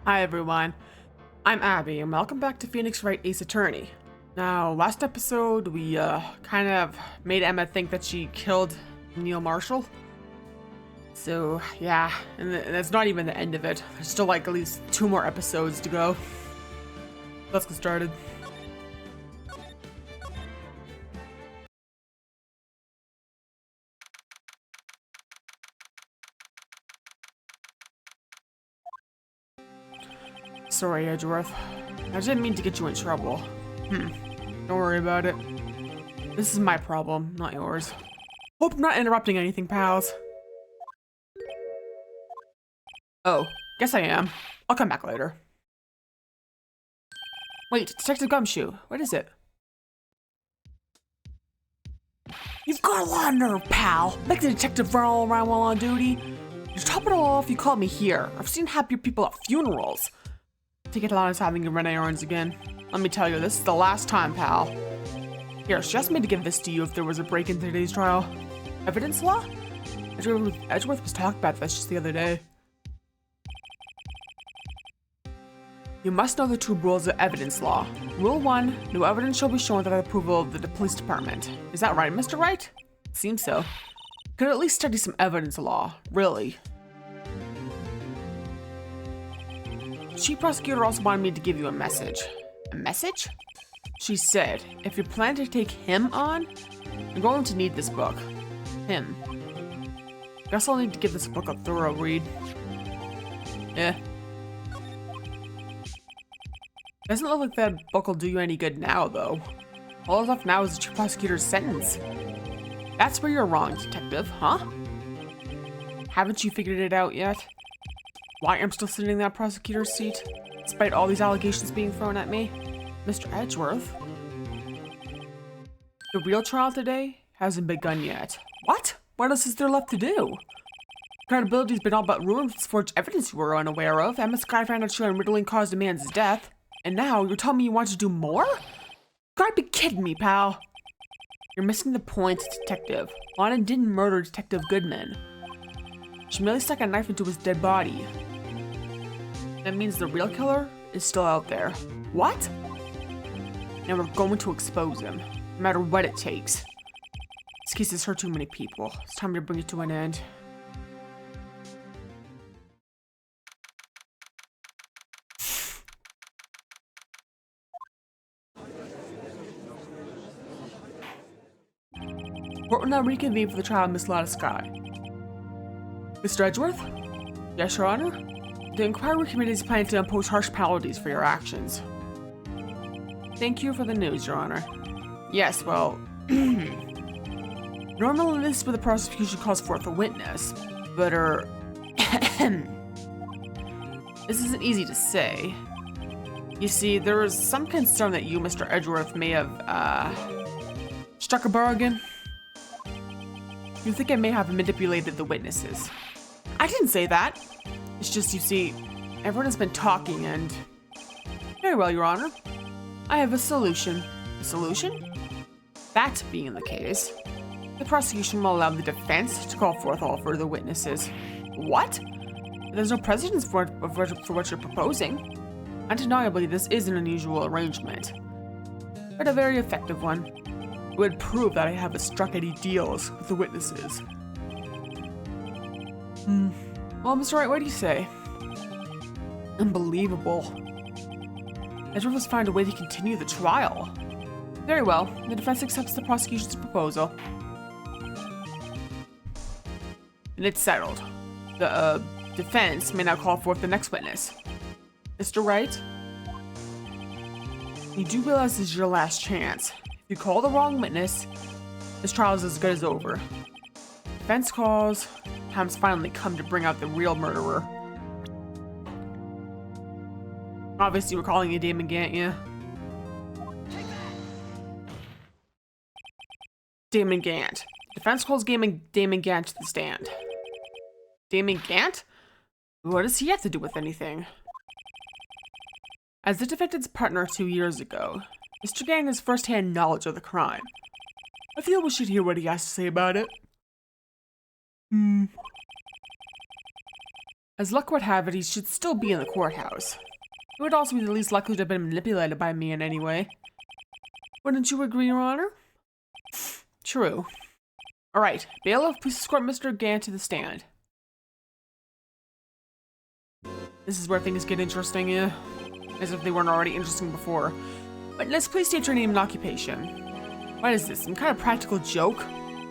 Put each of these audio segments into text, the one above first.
Hi everyone, I'm Abby and welcome back to Phoenix Wright Ace Attorney. Now, last episode we kind of made Emma think that she killed Neil Marshall. So yeah, and that's not even the end of it. There's still like at least 2 more episodes to go. Let's get started. Sorry, Edgeworth. I didn't mean to get you in trouble. Don't worry about it. This is my problem, not yours. Hope I'm not interrupting anything, pals. Oh, guess I am. I'll come back later. Wait, Detective Gumshoe, what is it? You've got a lot of nerve, pal. Make the detective run all around while on duty. To top it all off, you called me here. I've seen happier people at funerals. Take it a lot of time to run errands again. Let me tell you, this is the last time, pal. Here, she asked me to give this to you if there was a break in today's trial. Evidence law? Edgeworth was talking about this just the other day. You must know the 2 rules of evidence law. Rule 1, no evidence shall be shown without approval of the police department. Is that right, Mr. Wright? Seems so. Could at least study some evidence law, really. Chief prosecutor also wanted me to give you a message. A message? She said, if you plan to take him on, you're going to need this book. Him. Guess I'll need to give this book a thorough read. Doesn't look like that book will do you any good now, though. All that's left now is the chief prosecutor's sentence. That's where you're wrong, detective, huh? Haven't you figured it out yet? Why I'm still sitting in that prosecutor's seat, despite all these allegations being thrown at me? Mr. Edgeworth? The real trial today hasn't begun yet. What? What else is there left to do? Credibility's been all but ruined with forged evidence you were unaware of. Emma Sky found out she unriddling caused a man's death. And now you're telling me you want to do more? You gotta be kidding me, pal. You're missing the point, detective. Lana didn't murder Detective Goodman. She merely stuck a knife into his dead body. That means the real killer is still out there. What? And we're going to expose him, no matter what it takes. This case has hurt too many people. It's time to bring it to an end. Court will now reconvene for the trial of Miss Lana Sky. Mr. Edgeworth? Yes, Your Honor? The inquiry committee is planning to impose harsh penalties for your actions. Thank you for the news, Your Honor. Yes, well... Normally this is where the prosecution calls forth a witness, but this isn't easy to say. You see, there is some concern that you, Mr. Edgeworth, may have, struck a bargain. You think I may have manipulated the witnesses. I didn't say that. It's just, you see, everyone has been talking and... Very well, Your Honor. I have a solution. A solution? That being the case, the prosecution will allow the defense to call forth all further witnesses. What? There's no precedence for what you're proposing. Undeniably, this is an unusual arrangement, but a very effective one. It would prove that I haven't struck any deals with the witnesses. Well, Mr. Wright, what do you say? Unbelievable. Edgeworth has found a way to continue the trial. Very well, the defense accepts the prosecution's proposal. And it's settled. The defense may now call forth the next witness. Mr. Wright? You do realize this is your last chance. If you call the wrong witness, this trial is as good as over. Defense calls, time's finally come to bring out the real murderer. Obviously, we're calling you Damon Gant, yeah? Damon Gant. Defense calls Damon Gant to the stand. Damon Gant? What does he have to do with anything? As the defendant's partner 2 years ago, Mr. Gant has first-hand knowledge of the crime. I feel we should hear what he has to say about it. As luck would have it, he should still be in the courthouse. He would also be the least likely to have been manipulated by me in any way. Wouldn't you agree, Your Honor? True. Alright, bailiff, please escort Mr. Gant to the stand. This is where things get interesting, yeah? As if they weren't already interesting before. Witness, please state your name and occupation. What is this, some kind of practical joke?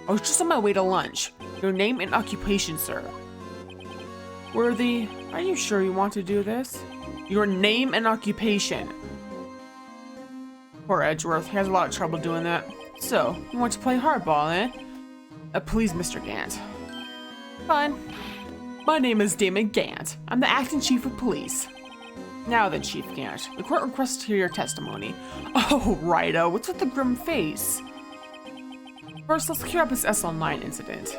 I was just on my way to lunch. Your name and occupation, sir. Worthy, are you sure you want to do this? Your name and occupation. Poor Edgeworth, he has a lot of trouble doing that. So, you want to play hardball, eh? Please, Mr. Gant. Fine. My name is Damon Gant. I'm the acting chief of police. Now then, Chief Gant, the court requests to hear your testimony. Oh, righto, what's with the grim face? First, let's clear up this SL9 incident.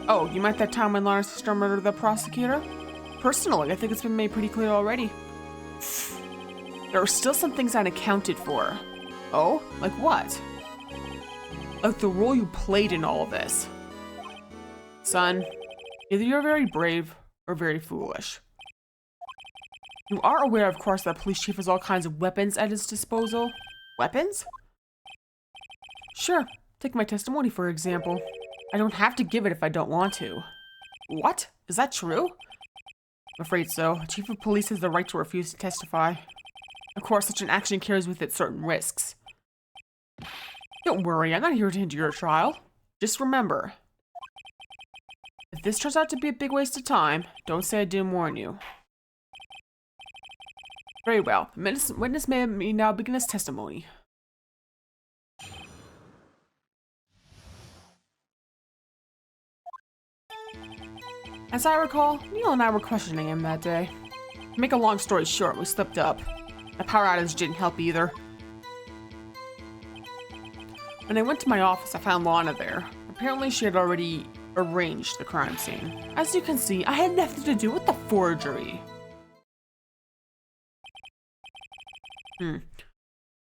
Oh, you meant that time when Lana's sister murdered the prosecutor? Personally, I think it's been made pretty clear already. There are still some things unaccounted for. Oh? Like what? Like the role you played in all of this. Son, either you're very brave or very foolish. You are aware, of course, that the police chief has all kinds of weapons at his disposal. Weapons? Sure. Take my testimony, for example. I don't have to give it if I don't want to. What? Is that true? I'm afraid so. The chief of police has the right to refuse to testify. Of course, such an action carries with it certain risks. Don't worry, I'm not here to hinder your trial. Just remember, if this turns out to be a big waste of time, don't say I didn't warn you. Very well. The witness may now begin his testimony. As I recall, Neil and I were questioning him that day. To make a long story short, we slipped up. The power outage didn't help either. When I went to my office, I found Lana there. Apparently, she had already arranged the crime scene. As you can see, I had nothing to do with the forgery. Is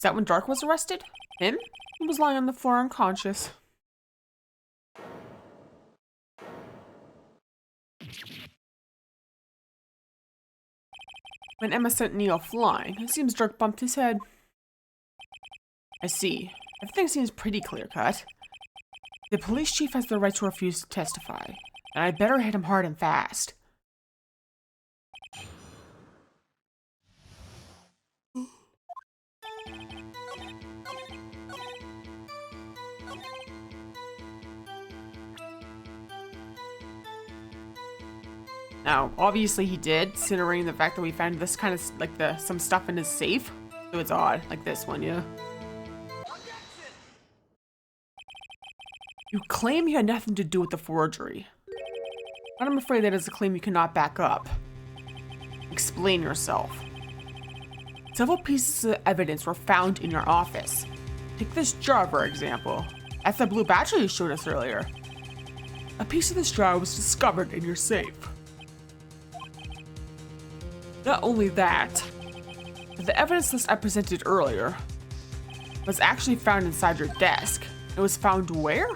that when Dark was arrested? Him? He was lying on the floor unconscious. When Emma sent Neil flying, it seems Dark bumped his head. I see. Everything seems pretty clear-cut. The police chief has the right to refuse to testify, and I better hit him hard and fast. Now, obviously he did, considering the fact that we found this kind of, like, some stuff in his safe. So it's odd, like this one, yeah? You claim you had nothing to do with the forgery. But I'm afraid that is a claim you cannot back up. Explain yourself. Several pieces of evidence were found in your office. Take this jar, for example. That's the blue battery you showed us earlier. A piece of this jar was discovered in your safe. Not only that, but the evidence list I presented earlier was actually found inside your desk. It was found where?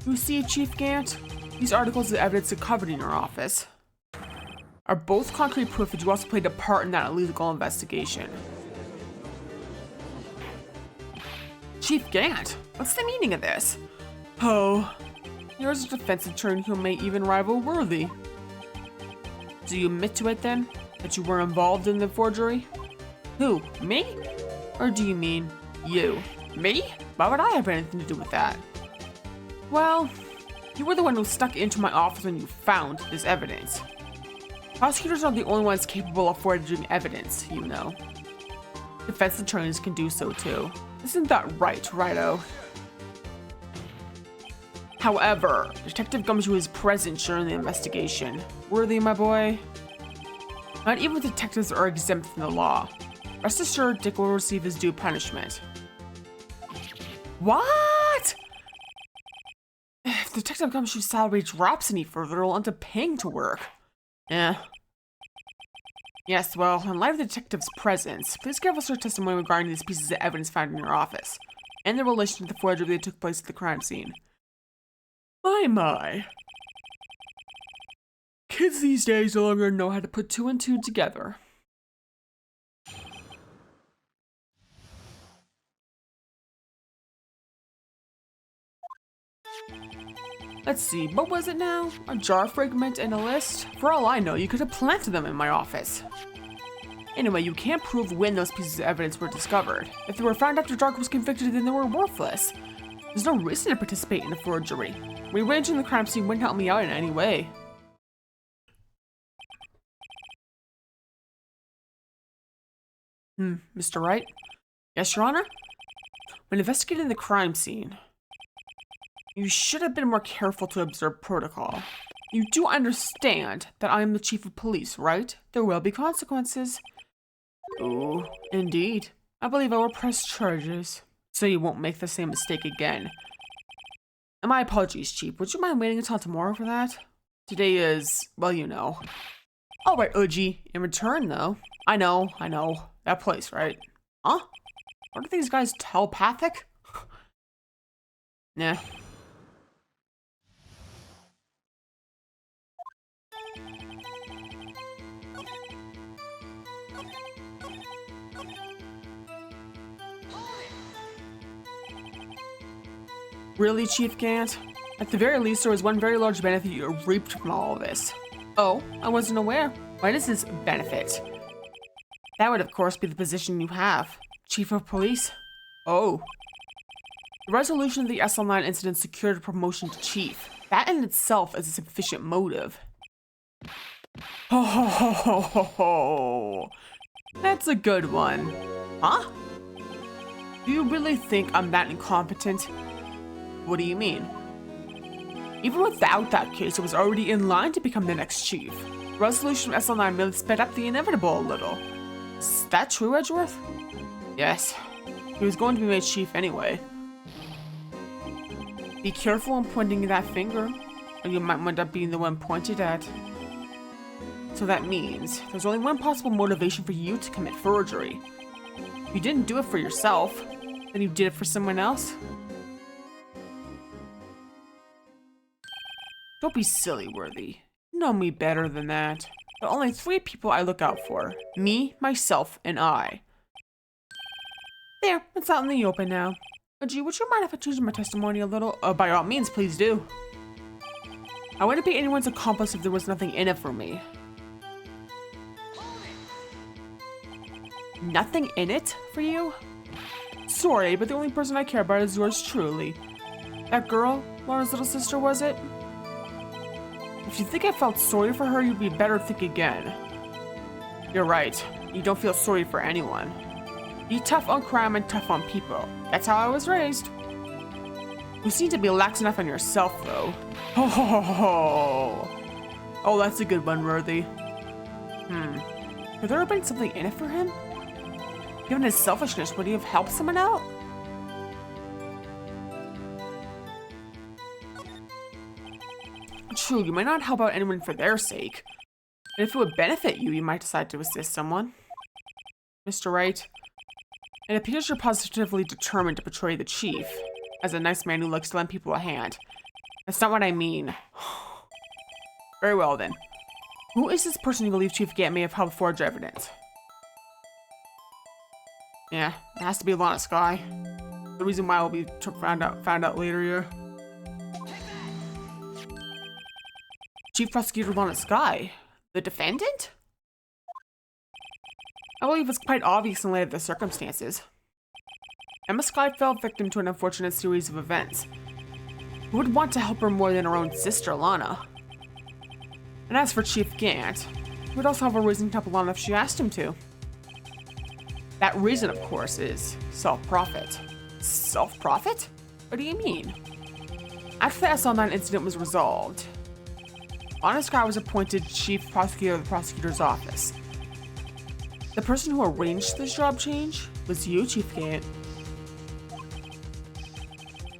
You see, Chief Gant, these articles of evidence covered in your office are both concrete proof that you also played a part in that illegal investigation. Chief Gant, what's the meaning of this? Oh, here's a defense attorney who may even rival Worthy. Do you admit to it then? That you were involved in the forgery? Who, me? Or do you mean you? Me? Why would I have anything to do with that? Well, you were the one who stuck into my office when you found this evidence. Prosecutors are the only ones capable of forging evidence, you know. Defense attorneys can do so too. Isn't that right, Righto? However, Detective Gumshoe is present during the investigation. Worthy, my boy? Not even detectives are exempt from the law. Rest assured, Dick will receive his due punishment. What? If Detective Gumshoe's salary drops any further, he'll end up paying to work. Yes, well, in light of the detective's presence, please give us your testimony regarding these pieces of evidence found in your office, and their relation to the forgery that took place at the crime scene. My. Kids these days no longer know how to put two and two together. Let's see, what was it now? A jar fragment and a list? For all I know, you could have planted them in my office. Anyway, you can't prove when those pieces of evidence were discovered. If they were found after Dark was convicted, then they were worthless. There's no reason to participate in a forgery. Rearranging the crime scene wouldn't help me out in any way. Mr. Wright? Yes, Your Honor? When investigating the crime scene, you should have been more careful to observe protocol. You do understand that I am the chief of police, right? There will be consequences. Oh, indeed. I believe I will press charges, so you won't make the same mistake again. And my apologies, Chief. Would you mind waiting until tomorrow for that? Today is, well, you know. Alright, Uji. In return, though. I know. That place, right? Huh? Aren't these guys telepathic? Nah. Really, Chief Gant? At the very least, there was one very large benefit you reaped from all of this. Oh, I wasn't aware. What is this benefit? That would, of course, be the position you have. Chief of Police? Oh. The resolution of the SL9 incident secured a promotion to Chief. That in itself is a sufficient motive. Ho ho ho ho ho ho. That's a good one. Huh? Do you really think I'm that incompetent? What do you mean? Even without that case, it was already in line to become the next chief. The resolution of SL9 merely sped up the inevitable a little. Is that true, Edgeworth? Yes. He was going to be made chief anyway. Be careful when pointing that finger, or you might wind up being the one pointed at. So that means there's only one possible motivation for you to commit forgery. If you didn't do it for yourself, then you did it for someone else. Don't be silly, Worthy. You know me better than that. There are only 3 people I look out for. Me, myself, and I. There, it's out in the open now. Gee, would you mind if I change my testimony a little? By all means, please do. I wouldn't be anyone's accomplice if there was nothing in it for me. Nothing in it for you? Sorry, but the only person I care about is yours truly. That girl, Laura's little sister, was it? If you think I felt sorry for her, you'd be better think again. You're right. You don't feel sorry for anyone. Be tough on crime and tough on people. That's how I was raised. You seem to be lax enough on yourself, though. Ho ho ho ho! Oh, that's a good one, Worthy. Could there have been something in it for him? Given his selfishness, would he have helped someone out? True, you might not help out anyone for their sake. But if it would benefit you, you might decide to assist someone. Mr. Wright, it appears you're positively determined to portray the chief as a nice man who likes to lend people a hand. That's not what I mean. Very well then. Who is this person you believe Chief Gant may have helped forge evidence? Yeah, it has to be Lana Sky. The reason why will be found out later here. Chief Prosecutor Lana Sky, the defendant? I believe it's quite obvious in light of the circumstances. Emma Sky fell victim to an unfortunate series of events. Who would want to help her more than her own sister, Lana? And as for Chief Gant, he would also have a reason to help Lana if she asked him to. That reason, of course, is self-profit. Self-profit? What do you mean? After the SL9 incident was resolved, Lana Sky was appointed Chief Prosecutor of the Prosecutor's Office. The person who arranged this job change was you, Chief Gant.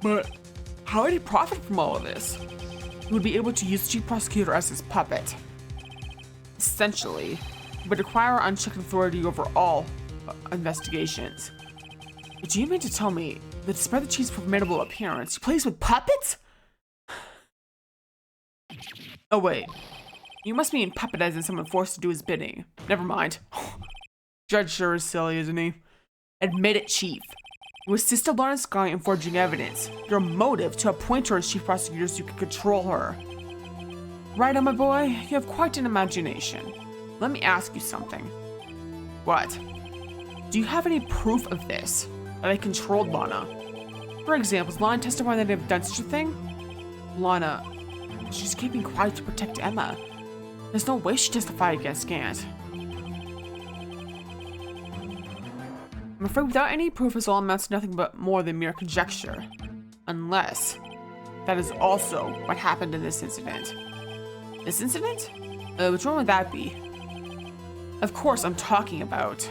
But how would he profit from all of this? He would be able to use Chief Prosecutor as his puppet. Essentially, he would acquire unchecked authority over all investigations. But do you mean to tell me that despite the chief's formidable appearance, he plays with puppets? Oh wait, You must mean puppet as in someone forced to do his bidding. Never mind. Judge sure is silly, isn't he? Admit it, Chief. You assisted Lana Sky in forging evidence. Your motive to appoint her as chief prosecutor so you can control her. Right, my boy? You have quite an imagination. Let me ask you something. What? Do you have any proof of this? That I controlled Lana? For example, is Lana testifying that I've done such a thing? Lana, she's keeping quiet to protect Emma. There's no way she testified against Gant. I'm afraid without any proof, this all amounts to nothing but more than mere conjecture. Unless that is also what happened in this incident. This incident? Which one would that be? Of course, I'm talking about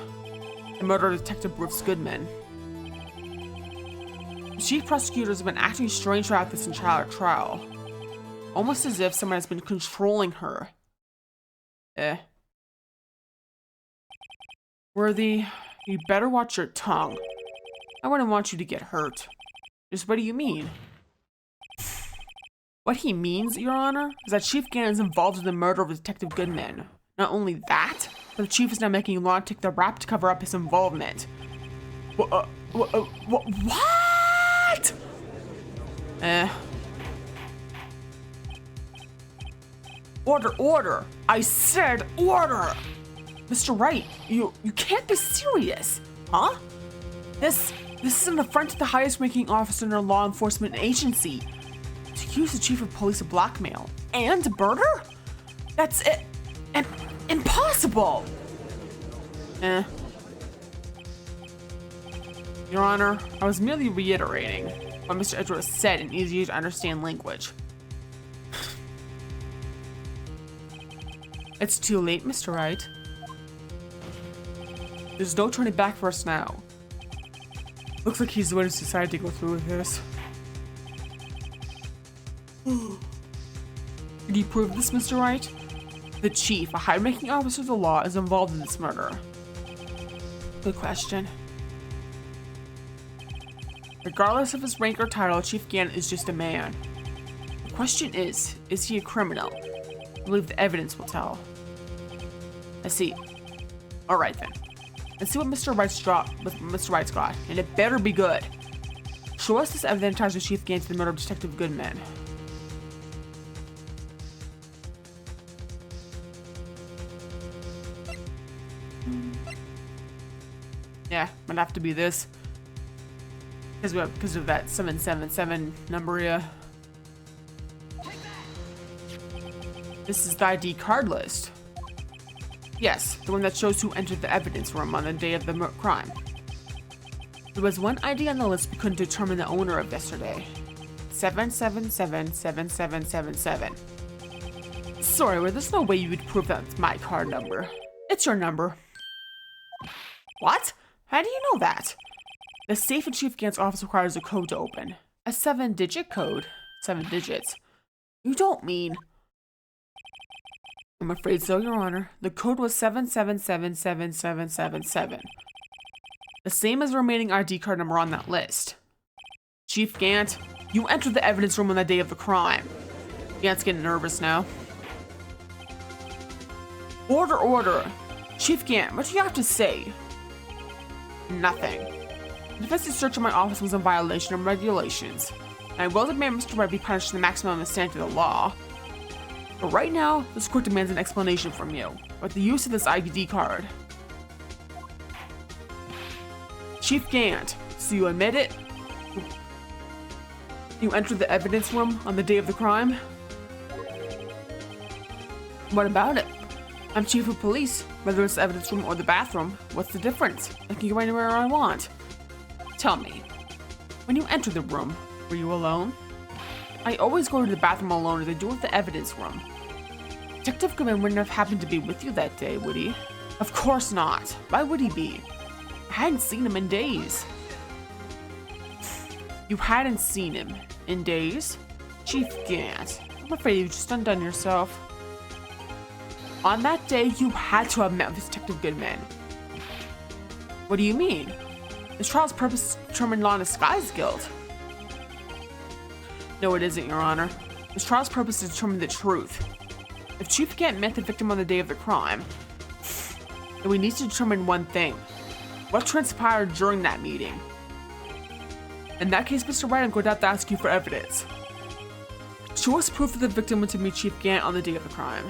the murder of Detective Bruce Goodman. The chief prosecutor has been acting strange throughout this entire trial. Almost as if someone has been controlling her. Worthy, you better watch your tongue. I wouldn't want you to get hurt. Just what do you mean? What he means, Your Honor, is that Chief Gannon is involved in the murder of Detective Goodman. Not only that, but the Chief is now making Lana take the rap to cover up his involvement. What? Order! I said order! Mr. Wright, you can't be serious, huh? This is an affront to the highest ranking officer in a law enforcement agency. To accuse the chief of police of blackmail and murder? That's it. Impossible! Your Honor, I was merely reiterating what Mr. Edgeworth said in easy to understand language. It's too late, Mr. Wright. There's no turning back for us now. Looks like he's the one who's decided to go through with this. Did you prove this, Mr. Wright? The chief, a high-ranking officer of the law, is involved in this murder. Good question. Regardless of his rank or title, Chief Gannon is just a man. The question is he a criminal? I believe the evidence will tell. I see. Alright then. Let's see what Mr. Wright's got, and it better be good. Show us this evidence ties with Chief Gannon to the murder of Detective Goodman. Yeah, might have to be this. Because of that 777 number, yeah. This is the ID card list. Yes, the one that shows who entered the evidence room on the day of the crime. There was one ID on the list we couldn't determine the owner of yesterday. 7777777. Sorry, well, there's no way you would prove that's my card number. It's your number. What? How do you know that? The safe in Chief Gant's office requires a code to open. A 7-digit code. 7 digits. You don't mean... I'm afraid so, Your Honor. The code was 7777777. The same as the remaining ID card number on that list. Chief Gant, you entered the evidence room on the day of the crime. Gant's getting nervous now. Order! Chief Gant, what do you have to say? Nothing. The defensive search of my office was in violation of regulations, and I will demand Mr. Wright be punished to the maximum extent of the law. But right now, this court demands an explanation from you about the use of this ID card. Chief Gant, so you admit it? You entered the evidence room on the day of the crime? What about it? I'm chief of police. Whether it's the evidence room or the bathroom, what's the difference? I can go anywhere I want. Tell me, when you entered the room, were you alone? I always go to the bathroom alone as I do with the evidence room. Detective Goodman wouldn't have happened to be with you that day, would he? Of course not. Why would he be? I hadn't seen him in days. You hadn't seen him in days? Chief Gant, I'm afraid you've just undone yourself. On that day, you had to have met with Detective Goodman. What do you mean? This trial's purpose is to determine Lana Sky's guilt. No, it isn't, Your Honor. This trial's purpose is to determine the truth. If Chief Gant met the victim on the day of the crime, then we need to determine one thing. What transpired during that meeting? In that case, Mr. Wright, I'm going to have to ask you for evidence. Show us proof that the victim went to meet Chief Gant on the day of the crime.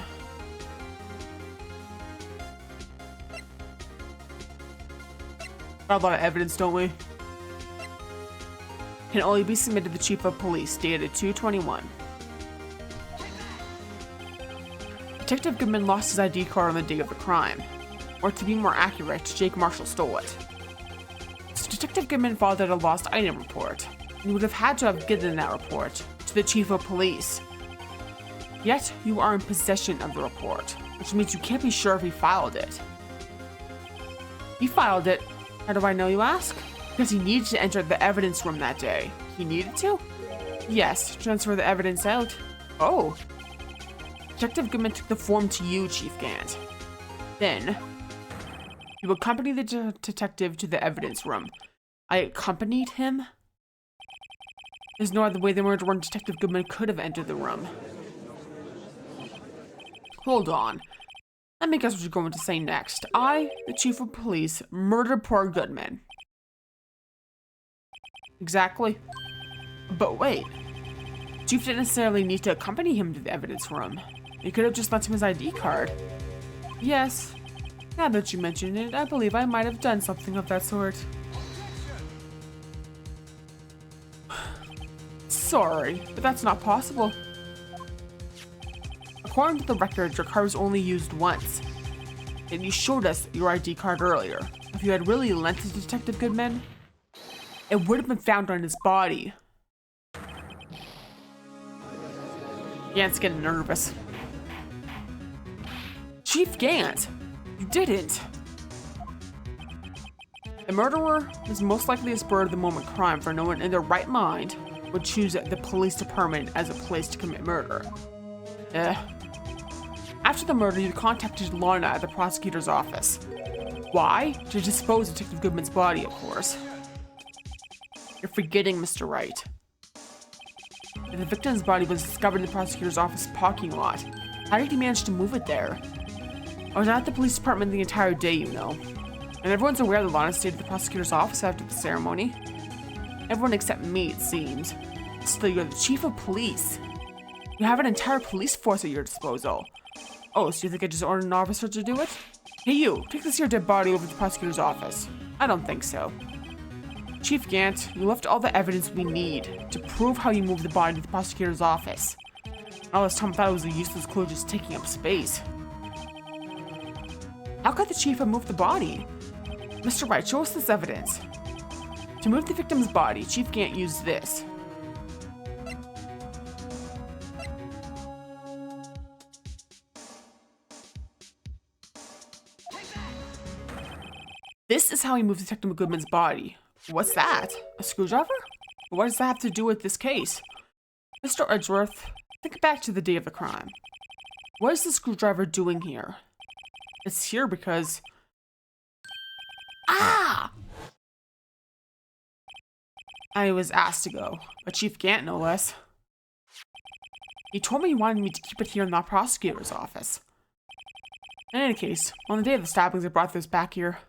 Got a lot of evidence, don't we? Can only be submitted to the Chief of Police, dated 2/21. Detective Goodman lost his ID card on the day of the crime. Or to be more accurate, Jake Marshall stole it. So Detective Goodman filed out a lost item report, and you would have had to have given that report to the Chief of Police. Yet, you are in possession of the report, which means you can't be sure if he filed it. He filed it. How do I know, you ask? Because he needed to enter the evidence room that day. He needed to? Yes, to transfer the evidence out. Oh. Detective Goodman took the form to you, Chief Gant. Then, you accompanied the detective to the evidence room. I accompanied him? There's no other way the murderer Detective Goodman could have entered the room. Hold on. Let me guess what you're going to say next. I, the Chief of Police, murdered poor Goodman. Exactly. But wait. Chief didn't necessarily need to accompany him to the evidence room. He could have just lent him his ID card. Yes. Now that you mention it, I believe I might have done something of that sort. Sorry, but that's not possible. According to the record, your card was only used once. And you showed us your ID card earlier. If you had really lent it to Detective Goodman, it would have been found on his body. Gant's getting nervous. Chief Gant! You didn't! The murderer is most likely a spur-of-the-moment crime, for no one in their right mind would choose the police department as a place to commit murder. After the murder, you contacted Lorna at the prosecutor's office. Why? To dispose of Detective Goodman's body, of course. You're forgetting, Mr. Wright. The victim's body was discovered in the prosecutor's office parking lot. How did he manage to move it there? I was at the police department the entire day, you know. And everyone's aware that Lana stayed at the prosecutor's office after the ceremony. Everyone except me, it seems. Still, you're the Chief of Police. You have an entire police force at your disposal. Oh, so you think I just ordered an officer to do it? Hey you, take this here dead body over to the prosecutor's office. I don't think so. Chief Gant, you left all the evidence we need to prove how you moved the body to the prosecutor's office. All this time I thought it was a useless clue just taking up space. How could the chief have moved the body? Mr. Wright, show us this evidence. To move the victim's body, Chief Gant used this. This is how he moved Detective Goodman's body. What's that? A screwdriver? What does that have to do with this case? Mr. Edgeworth, think back to the day of the crime. What is the screwdriver doing here? It's here because... Ah! I was asked to go, but Chief Gant no less. He told me he wanted me to keep it here in the prosecutor's office. In any case, on the day of the stabbings, I brought this back here.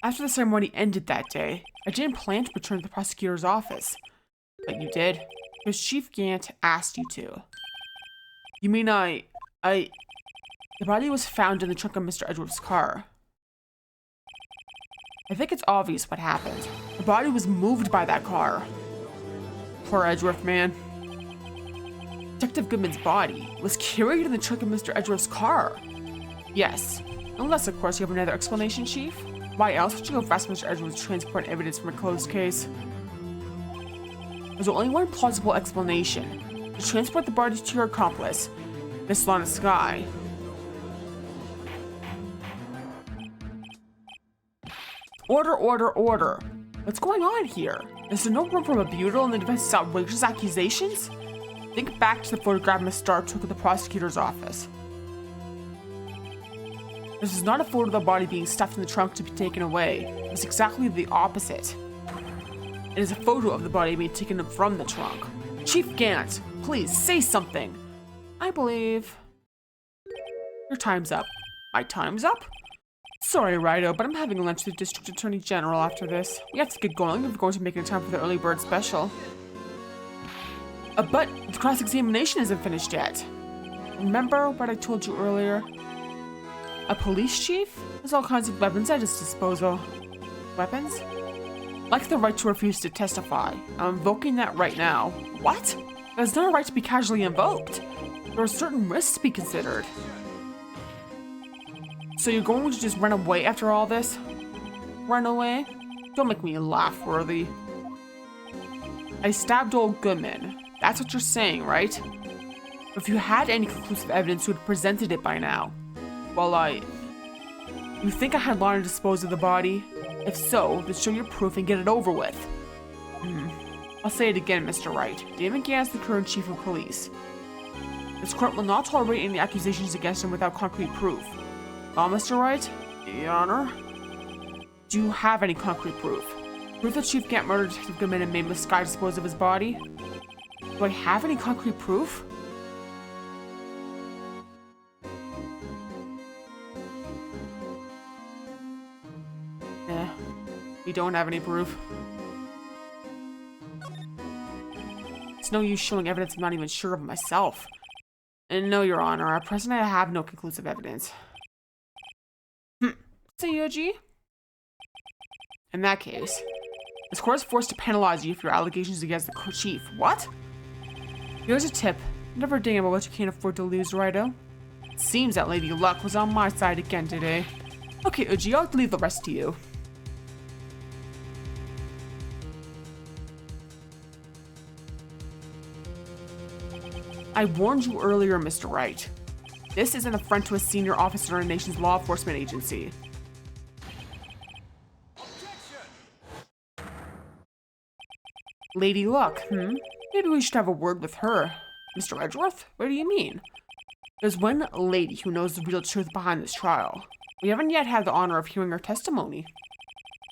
After the ceremony ended that day, I didn't plan to return to the prosecutor's office. But you did, because Chief Gant asked you to. You mean The body was found in the trunk of Mr. Edgeworth's car. I think it's obvious what happened. The body was moved by that car. Poor Edgeworth, man. Detective Goodman's body was carried in the trunk of Mr. Edgeworth's car. Yes. Unless, of course, you have another explanation, Chief. Why else would you go fast Mr. Edgeworth to transport evidence from a closed case? There's only one plausible explanation. To transport the body to your accomplice, Miss Lana Skye. Order, order, order. What's going on here? Is there no room for rebuttal in the defense's outrageous accusations? Think back to the photograph Miss Starr took at the prosecutor's office. This is not a photo of the body being stuffed in the trunk to be taken away. It's exactly the opposite. It is a photo of the body being taken from the trunk. Chief Gant, please, say something. I believe... Your time's up. My time's up? Sorry, Rido, but I'm having lunch with the District Attorney General after this. We have to get going if we're going to make it in time for the early bird special. But the cross-examination isn't finished yet. Remember what I told you earlier? A police chief has all kinds of weapons at his disposal. Weapons? Like the right to refuse to testify. I'm invoking that right now. What? There's not a right to be casually invoked. There are certain risks to be considered. So you're going to just run away after all this? Run away? Don't make me laugh, Worthy. I stabbed old Goodman. That's what you're saying, right? If you had any conclusive evidence, you would have presented it by now. Well, You think I had Lana dispose of the body? If so, then show your proof and get it over with. I'll say it again, Mr. Wright. Damon Gann's the current chief of police. This court will not tolerate any accusations against him without concrete proof. Mr. Wright? Your Honor? Do you have any concrete proof? Proof that Chief Gann murdered Detective Goodman and made Miss Sky dispose of his body? Do I have any concrete proof? We don't have any proof. It's no use showing evidence I'm not even sure of myself. And no, Your Honor, at present I have no conclusive evidence. Say, Yuji? In that case, this court is forced to penalize you for your allegations against the chief. What? Here's a tip. Never ding about what you can't afford to lose, Rido. It seems that Lady Luck was on my side again today. Okay, Uji, I'll leave the rest to you. I warned you earlier, Mr. Wright. This is an affront to a senior officer in our nation's law enforcement agency. Lady Luck, Maybe we should have a word with her. Mr. Edgeworth? What do you mean? There's one lady who knows the real truth behind this trial. We haven't yet had the honor of hearing her testimony.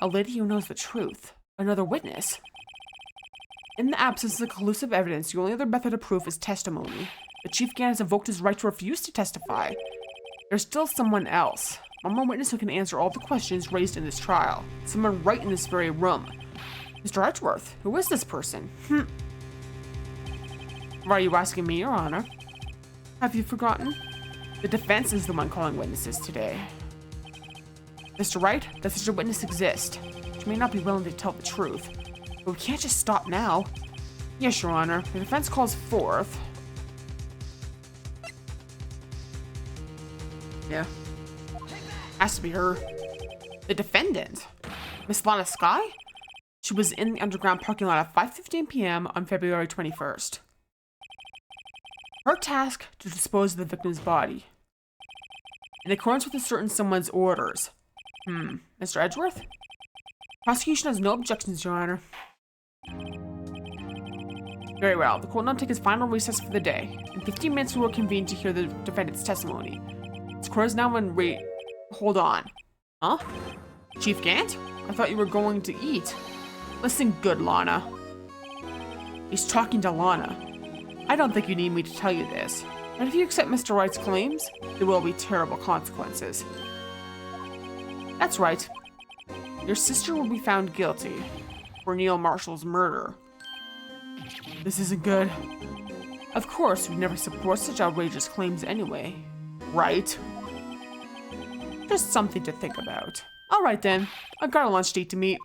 A lady who knows the truth. Another witness. In the absence of conclusive evidence, the only other method of proof is testimony. The Chief Gann has invoked his right to refuse to testify. There's still someone else. One more witness who can answer all the questions raised in this trial. Someone right in this very room. Mr. Edgeworth, who is this person? Why are you asking me, Your Honor? Have you forgotten? The defense is the one calling witnesses today. Mr. Wright, does such a witness exist? She may not be willing to tell the truth. But we can't just stop now. Yes, Your Honor. The defense calls forth... Yeah. Has to be her. The defendant? Miss Lana Sky? She was in the underground parking lot at 5:15 p.m. on February 21st. Her task to dispose of the victim's body. In accordance with a certain someone's orders. Mr. Edgeworth? Prosecution has no objections, Your Honor. Very well. The court will now take its final recess for the day. In 15 minutes, we will convene to hear the defendant's testimony. This court is now in Hold on. Huh? Chief Gant? I thought you were going to eat. Listen good, Lana. He's talking to Lana. I don't think you need me to tell you this, but if you accept Mr. Wright's claims, there will be terrible consequences. That's right. Your sister will be found guilty for Neil Marshall's murder. This isn't good. Of course, we never support such outrageous claims anyway, right? Just something to think about. All right then, I've got a lunch date to meet.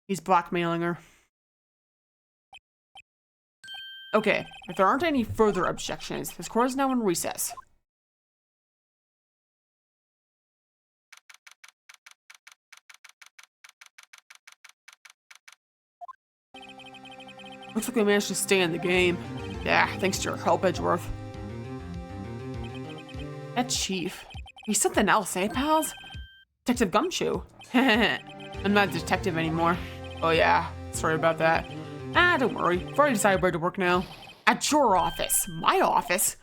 He's blackmailing her. Okay, if there aren't any further objections, this court is now in recess. Looks like we managed to stay in the game. Yeah, thanks to your help, Edgeworth. That chief. He's something else, eh, pals? Detective Gumshoe. I'm not a detective anymore. Oh yeah, sorry about that. Don't worry. I've already decided where to work now. At your office. My office?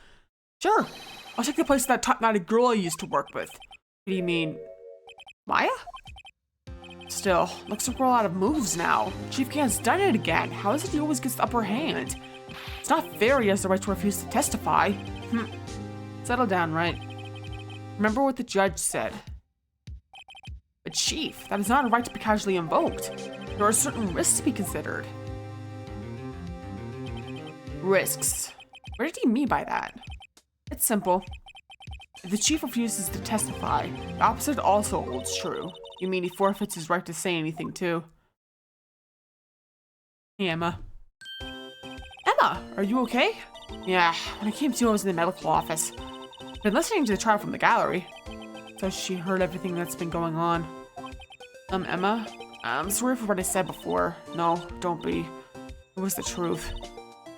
Sure. I'll take the place of that top-knotted girl I used to work with. What do you mean? Maya? Still, looks like we're all out of moves now. Chief Gan's done it again. How is it he always gets the upper hand? It's not fair he has the right to refuse to testify. Settle down, Wright. Remember what the judge said. But Chief, that is not a right to be casually invoked. There are certain risks to be considered. Risks. What did he mean by that? It's simple. If the chief refuses to testify, the opposite also holds true. You mean he forfeits his right to say anything too? Hey, Emma. Emma, are you okay? Yeah, when I came to, I was in the medical office. I've been listening to the trial from the gallery. So she heard everything that's been going on. Emma, I'm sorry for what I said before. No, don't be. It was the truth.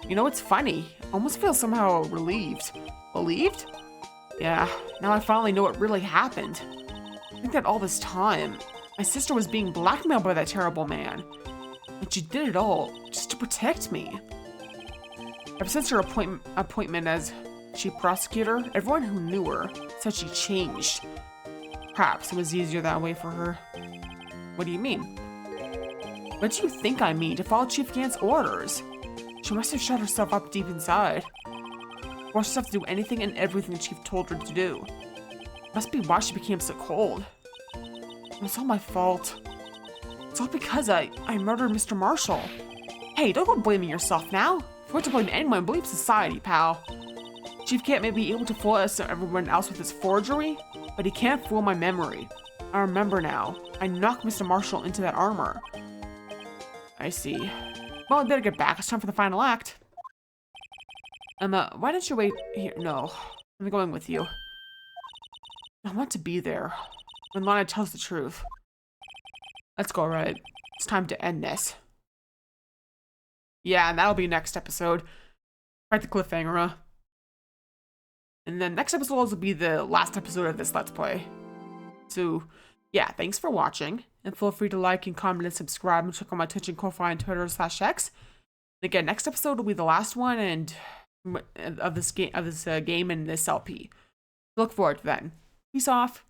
You know, it's funny. I almost feel somehow relieved. Relieved? Yeah, now I finally know what really happened. I think that all this time, my sister was being blackmailed by that terrible man. And she did it all just to protect me. Ever since her appointment as chief prosecutor, everyone who knew her said she changed. Perhaps it was easier that way for her. What do you mean? What do you think I mean? To follow Chief Gan's orders. She must have shut herself up deep inside. Forced herself to do anything and everything the chief told her to do. Must be why she became so cold. It was all my fault. It's all because I murdered Mr. Marshall. Hey, don't go blaming yourself now. If you're to blame anyone, blame society, pal. Chief Gann may be able to fool us and everyone else with his forgery, but he can't fool my memory. I remember now. I knocked Mr. Marshall into that armor. I see. Well, I better get back. It's time for the final act. Emma, why don't you wait here? No, I'm going with you. I want to be there when Lana tells the truth. Let's go, Wright. It's time to end this. Yeah, and that'll be next episode. Right, the cliffhanger, huh? And then next episode will be the last episode of this Let's Play. So, yeah, thanks for watching. And feel free to like and comment and subscribe and check out my Twitch and Ko-Fi and Twitter/X. And again, next episode will be the last one and of this game and this LP. Look forward to that. Peace off.